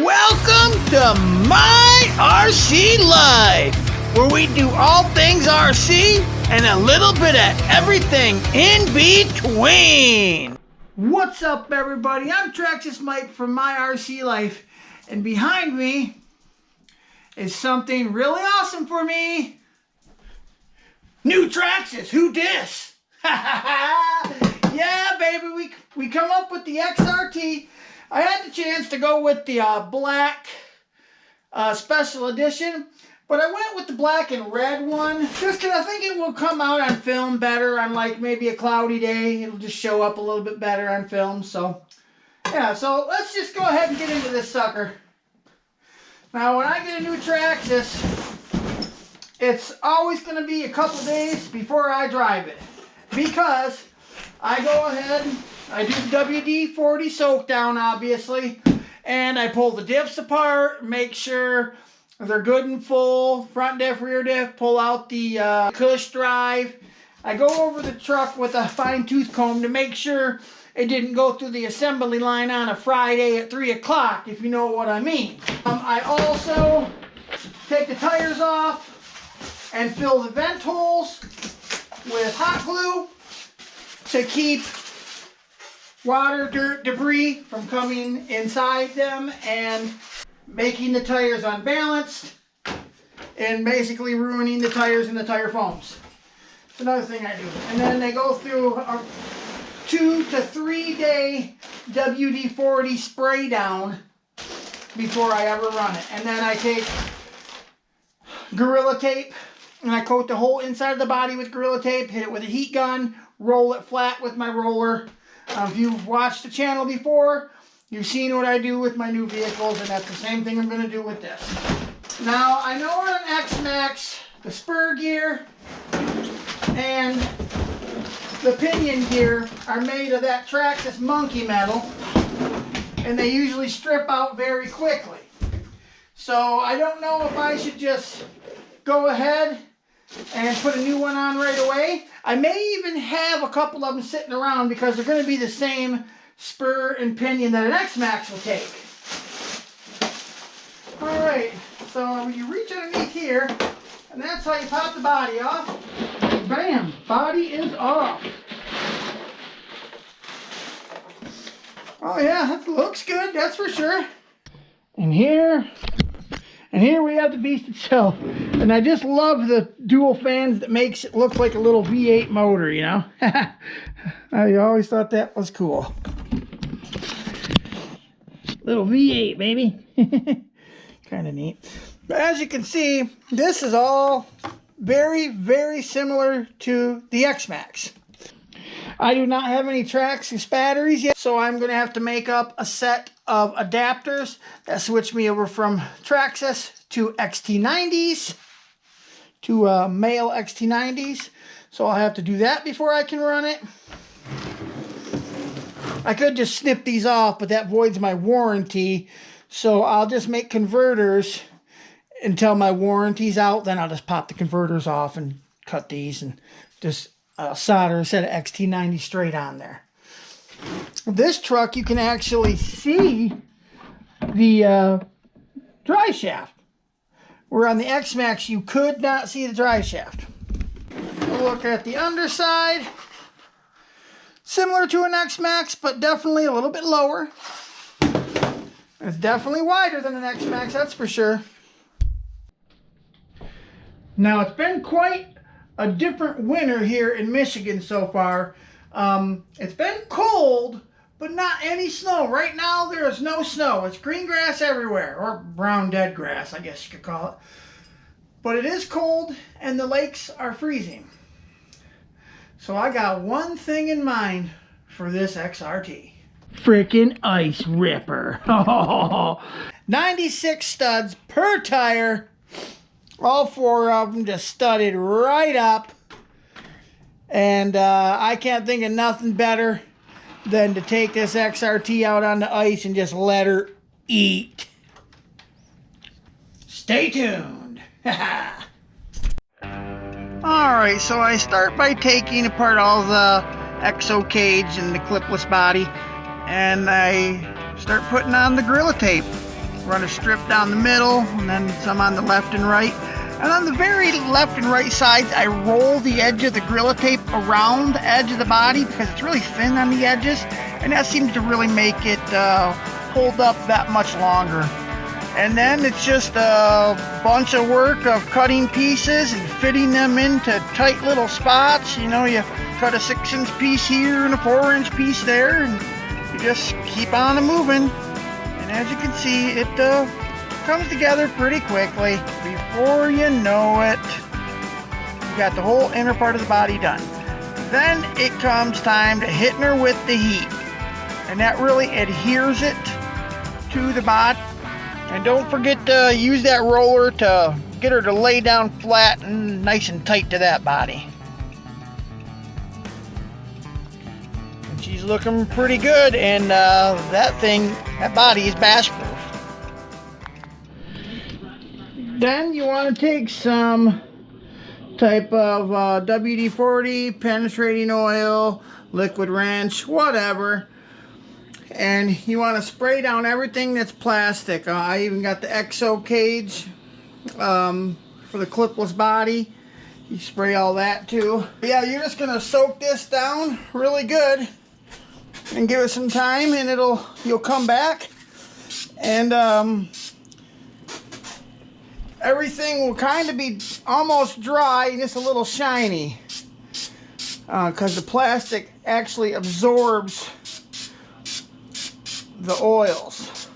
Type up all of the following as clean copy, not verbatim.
Welcome to My RC Life, where we do all things RC and a little bit of everything in between. What's up, everybody? I'm Traxxas Mike from My RC Life, and behind me is something really awesome for me. New Traxxas, who dis? Yeah, baby, we come up with the XRT. I had the chance to go with the black special edition, but I went with the black and red one just because I think it will come out on film better on like maybe a cloudy day. It'll just show up a little bit better on film. So yeah, so let's just go ahead and get into this sucker. Now when I get a new Traxxas, it's always going to be a couple days before I drive it, because I go ahead, I do the WD-40 soak down, obviously, and I pull the diffs apart, make sure they're good and full, front diff, rear diff, pull out the cush drive. I go over the truck with a fine-tooth comb to make sure it didn't go through the assembly line on a Friday at 3 o'clock, if you know what I mean. I also take the tires off and fill the vent holes with hot glue to keep water, dirt, debris from coming inside them and making the tires unbalanced and basically ruining the tires and the tire foams. It's another thing I do. And then they go through a 2 to 3 day WD-40 spray down before I ever run it. And then I take Gorilla Tape and I coat the whole inside of the body with Gorilla Tape, hit it with a heat gun, roll it flat with my roller. If you've watched the channel before, you've seen what I do with my new vehicles, and that's the same thing I'm going to do with this. Now, I know on an X-Max, the spur gear and the pinion gear are made of that Traxxas monkey metal, and they usually strip out very quickly. So I don't know if I should just go ahead and put a new one on right away. I may even have a couple of them sitting around because they're going to be the same spur and pinion that an X-Max will take. Alright, so you reach underneath here, and that's how you pop the body off. Bam! Body is off. Oh yeah, that looks good, that's for sure. And here we have the beast itself. And I just love the dual fans that makes it look like a little V8 motor, you know? I always thought that was cool. Little V8, baby. Kind of neat. But as you can see, this is all very, very similar to the X-Max. I do not have any Traxxas batteries yet, so I'm going to have to make up a set of adapters that switch me over from Traxxas to XT90s, to male XT90s. So I'll have to do that before I can run it. I could just snip these off, but that voids my warranty. So I'll just make converters until my warranty's out. Then I'll just pop the converters off and cut these and just solder a set of XT90 straight on there. This truck, you can actually see the drive shaft, where on the X-Max you could not see the drive shaft. We'll look at the underside. Similar to an X-Max, but definitely a little bit lower. It's definitely wider than an X-Max, that's for sure. Now, it's been quite a different winter here in Michigan so far. It's been cold, but not any snow. Right now, there is no snow. It's green grass everywhere, or brown dead grass, I guess you could call it. But it is cold, and the lakes are freezing. So I got one thing in mind for this XRT. Freaking ice ripper. 96 studs per tire. All 4 of them just studded right up. And I can't think of nothing better than to take this XRT out on the ice and just let her eat. Stay tuned. Alright, so I start by taking apart all the exo cage and the clipless body, and I start putting on the Gorilla Tape. Run a strip down the middle, and then some on the left and right. And on the very left and right sides, I roll the edge of the Gorilla Tape around the edge of the body because it's really thin on the edges, and that seems to really make it hold up that much longer. And then it's just a bunch of work of cutting pieces and fitting them into tight little spots. You know, you cut a 6-inch piece here and a 4-inch piece there, and you just keep on moving. And as you can see, it comes together pretty quickly. Before you know it, you got the whole inner part of the body done. Then it comes time to hitting her with the heat, and that really adheres it to the body. And don't forget to use that roller to get her to lay down flat and nice and tight to that body. And she's looking pretty good, and that body is bash proof. Then you want to take some type of WD-40, penetrating oil, liquid wrench, whatever, and you want to spray down everything that's plastic. I even got the XO cage for the clipless body. You spray all that too. But yeah, you're just gonna soak this down really good and give it some time, and you'll come back, and everything will kind of be almost dry and just a little shiny because the plastic actually absorbs the oils.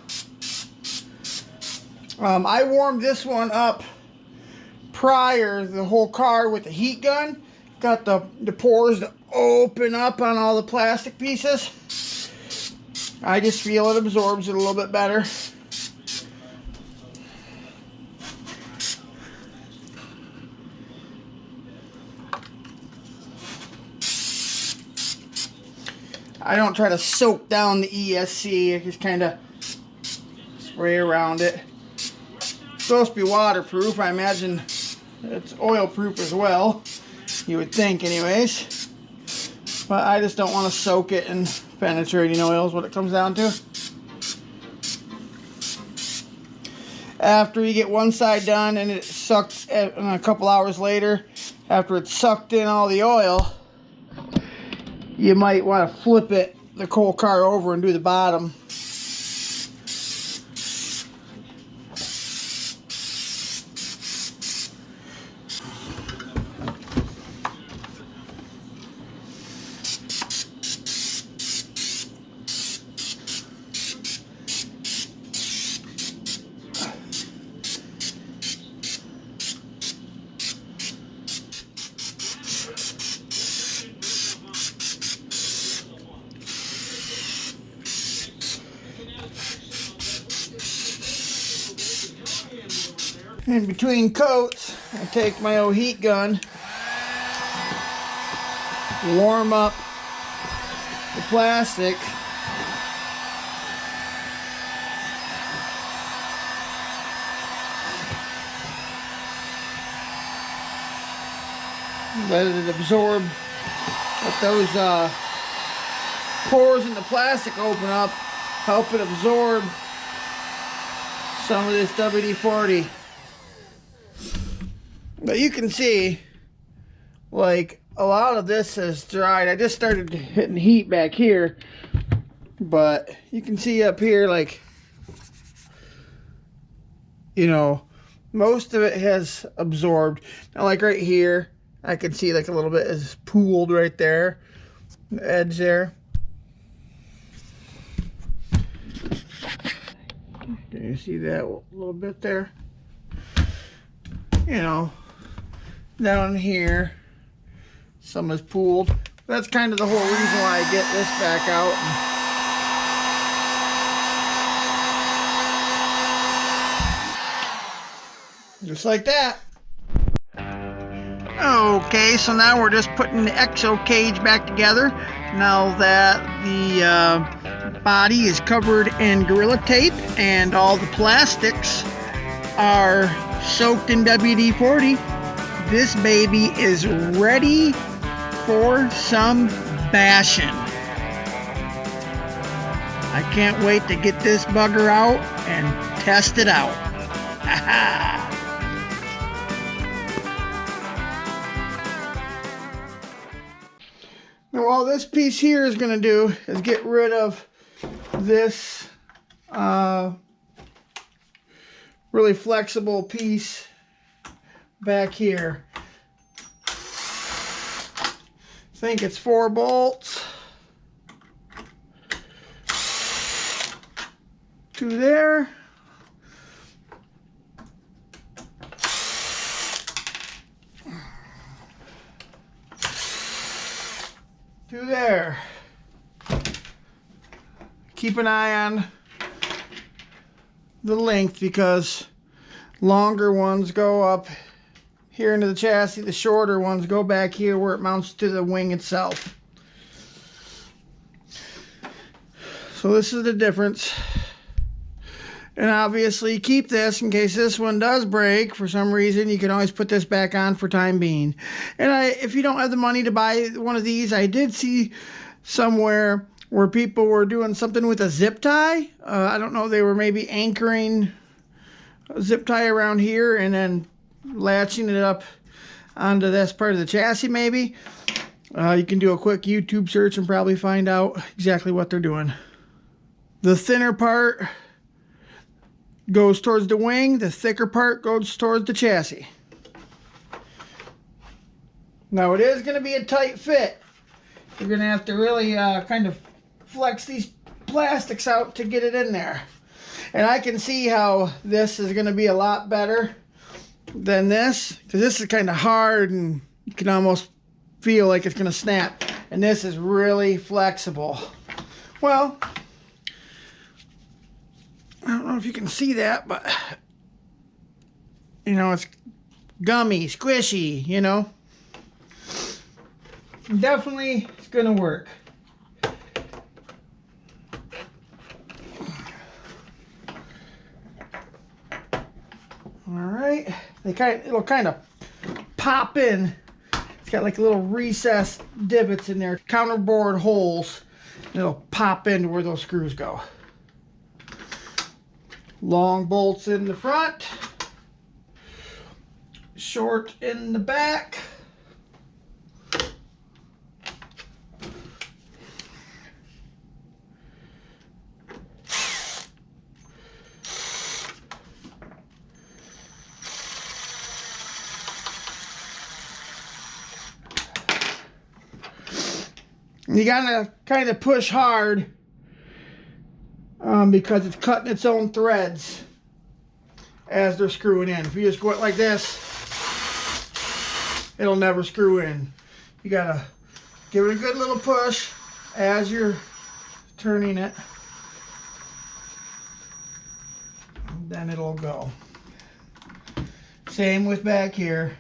I warmed this one up prior, the whole car, with the heat gun. Got the pores to open up on all the plastic pieces. I just feel it absorbs it a little bit better. I don't try to soak down the ESC, I just kind of spray around it. It's supposed to be waterproof. I imagine it's oil proof as well, you would think anyways. But I just don't want to soak it in penetrating oil is what it comes down to. After you get one side done and it sucks, a couple hours later, after it's sucked in all the oil, you might want to flip the whole car over and do the bottom. In between coats, I take my old heat gun, warm up the plastic, let it absorb, let those pores in the plastic open up, help it absorb some of this WD-40. But you can see, like, a lot of this has dried. I just started hitting heat back here, but you can see up here, like, you know, most of it has absorbed. Now, like right here, I can see like a little bit is pooled right there, the edge there. Can you see that a little bit there? You know, down here, some is pooled. That's kind of the whole reason why I get this back out. Just like that. Okay, so now we're just putting the XO cage back together. Now that the body is covered in Gorilla Tape and all the plastics are soaked in WD-40, this baby is ready for some bashing. I can't wait to get this bugger out and test it out. Now all this piece here is going to do is get rid of this really flexible piece back here. I think it's 4 bolts. 2 there. 2 there. Keep an eye on the length because longer ones go up here into the chassis, the shorter ones go back here where it mounts to the wing itself. So this is the difference. And obviously keep this in case this one does break for some reason. You can always put this back on for time being. And if you don't have the money to buy one of these, I did see somewhere where people were doing something with a zip tie. I don't know, they were maybe anchoring a zip tie around here and then latching it up onto this part of the chassis maybe. You can do a quick YouTube search and probably find out exactly what they're doing. The thinner part goes towards the wing, the thicker part goes towards the chassis. Now it is going to be a tight fit. You're going to have to really kind of flex these plastics out to get it in there. And I can see how this is going to be a lot better than this, because this is kind of hard and you can almost feel like it's going to snap. And this is really flexible. Well, I don't know if you can see that, but you know, it's gummy, squishy, you know. Definitely it's gonna work. Alright. It'll kind of pop in. It's got like little recessed divots in there, counterbore holes. It'll pop into where those screws go. Long bolts in the front, short in the back. You gotta kind of push hard because it's cutting its own threads as they're screwing in. If you just go it like this, it'll never screw in. You gotta give it a good little push as you're turning it, and then it'll go. Same with back here.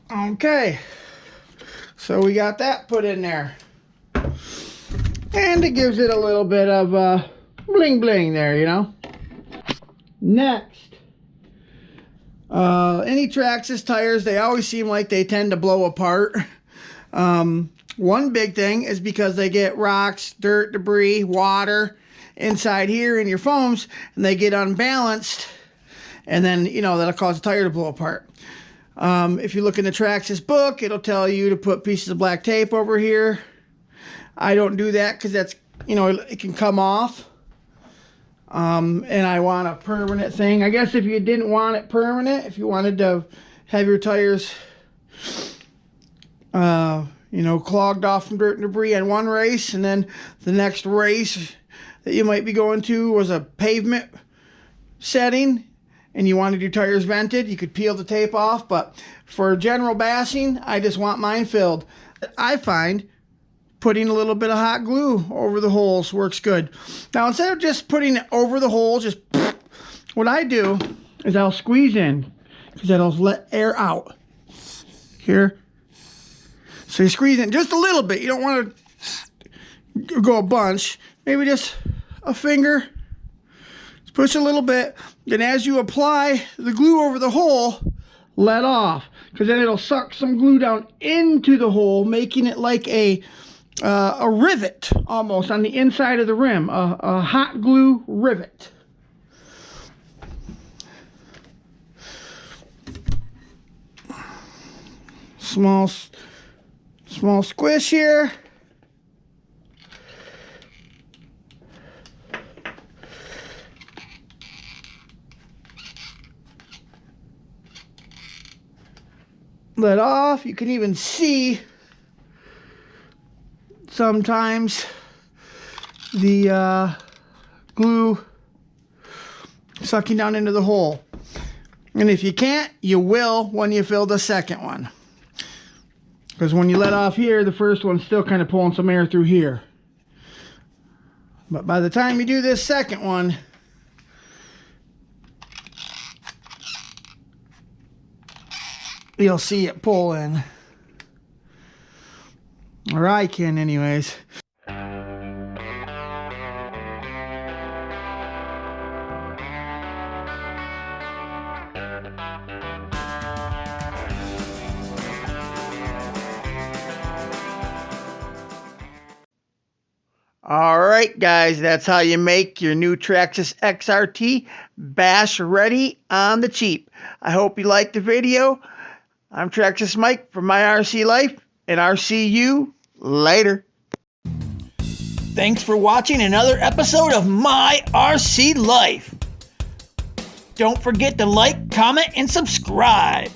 Okay, so we got that put in there, and it gives it a little bit of bling bling there, you know. Next, any Traxxas tires, they always seem like they tend to blow apart. One big thing is because they get rocks, dirt, debris, water inside here in your foams, and they get unbalanced, and then, you know, that'll cause the tire to blow apart. If you look in the Traxxas book, it'll tell you to put pieces of black tape over here. I don't do that because that's, you know, it can come off. And I want a permanent thing. I guess if you didn't want it permanent, if you wanted to have your tires, you know, clogged off from dirt and debris on one race, and then the next race that you might be going to was a pavement setting, and you wanted your tires vented, you could peel the tape off. But for general bashing, I just want mine filled. I find putting a little bit of hot glue over the holes works good. Now, instead of just putting it over the holes, just what I do is I'll squeeze in, because that'll let air out here. So you squeeze in just a little bit. You don't want to go a bunch. maybe just a finger. Just push a little bit. Then as you apply the glue over the hole, let off, because then it'll suck some glue down into the hole, making it like a rivet almost on the inside of the rim, a hot glue rivet. Small squish here. Let off. You can even see sometimes the glue sucking down into the hole. And if you can't, you will when you fill the second one. Because when you let off here, the first one's still kind of pulling some air through here. But by the time you do this second one, you'll see it pull in. Or I can anyways. Alright guys, that's how you make your new Traxxas XRT bash ready on the cheap. I hope you liked the video. I'm Traxxas Mike from My RC Life, and I'll see you later. Thanks for watching another episode of My RC Life. Don't forget to like, comment, and subscribe.